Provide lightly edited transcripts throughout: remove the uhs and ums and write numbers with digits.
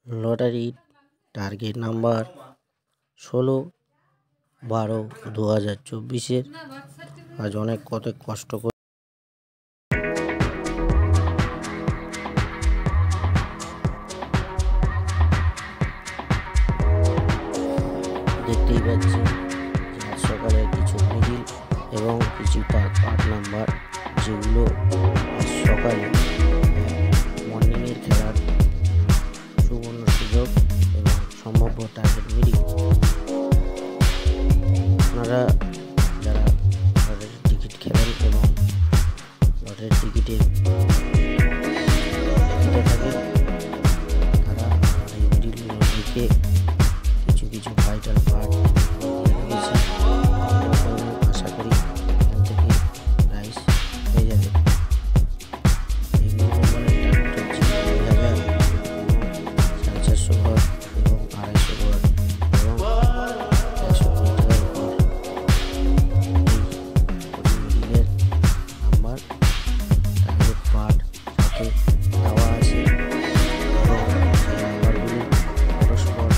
লটারির target number 16/12/2024। আজ অনেক কষ্ট করে দেখতেই পাচ্ছি আজ সকালে কিছু মিডিল এবং কিছুটা পার্ট নাম্বার, যেগুলো আজ সকালে মর্নিংয়ের খেলার সুবর্ণ সুযোগ এবং সম্ভাব্য টার্গেট মিডিল। আপনারা যারা লটারির টিকিট খেলেন এবং লটারির টিকিটের থাকে তারা এই মিডিলগুলো দেখে কিছু ভাইটাল পার্ট আশা করি এখান থেকে প্রাইস হয়ে যাবে। এই নম্বরের টার্গেট হচ্ছে 2000 450 ঘর এবং 250 ঘর এবং 150 টাকার ঘর। এই মিডিলের নাম্বার টার্গেট পার্ট সাথে দেওয়া আছে এবং সেই নাম্বারগুলি পরস্পর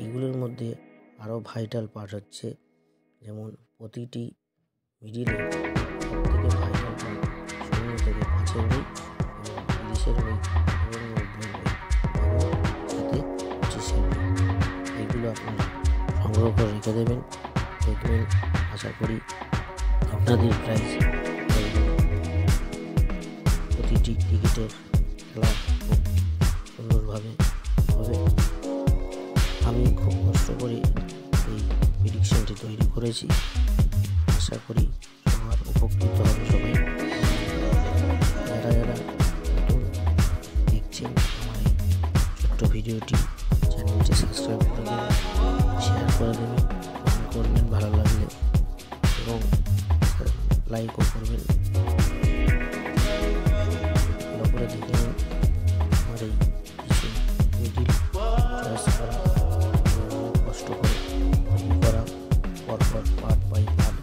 এগুলোর মধ্যে আরও ভাইটাল পার্ট হচ্ছে, যেমন প্রতিটি মিডিলে সবথেকে ভাইটাল পার্ট 0 থেকে 5-এর বই এবং 30-এর বই এবং 90-এর বই এবং সাথে 25-এর বই। এগুলো আপনারা সংগ্রহ করে রেখে দেবেন, দেখবেন আশা করি আপনাদের প্রাইস প্রতিটি টিকিটের খেলা খুব সুন্দরভাবে হবে। আমি খুব কষ্ট করে এই প্রেডিকশনটি তৈরি করেছি, আশা করি সবার উপকৃত হবে সবাই। যারা নতুন দেখছেন আমার এই ছোট্ট ভিডিওটি, চ্যানেলটি সাবস্ক্রাইব করে দেবেন, শেয়ার করে দেবেন, কমেন্ট করবেন ভালো লাগলে এবং লাইকও করবেন। ভালো করে দেখে নিন আমার এই কিছু মিডিল চয়েস করা, কষ্ট করে তৈরি করা, পরপর পার্ট বাই পার্ট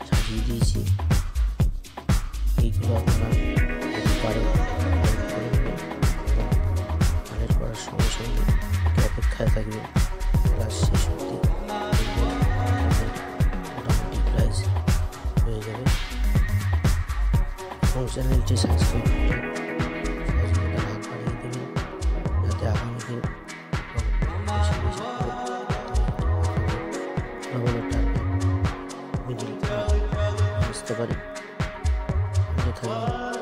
সাজিয়ে দিয়েছি। এইগুলো আপনারা যদি পারেন কালেক্ট করে নেবেন এবং কালেক্ট করার সঙ্গে সঙ্গে অপেক্ষায় থাকবেন ক্লাস শেষ অবধি, মোটামুটি প্রাইস হয়ে যাবে এবং চ্যানেলটি সাবস্ক্রাইব করে সহযোগিতা হাত বাড়িয়ে দেবেন, যাতে আগামী দিন বেশি বেশি করে ভালো ভালো টার্গেট মিডিল আসতে পারি। ভালো থাকবেন।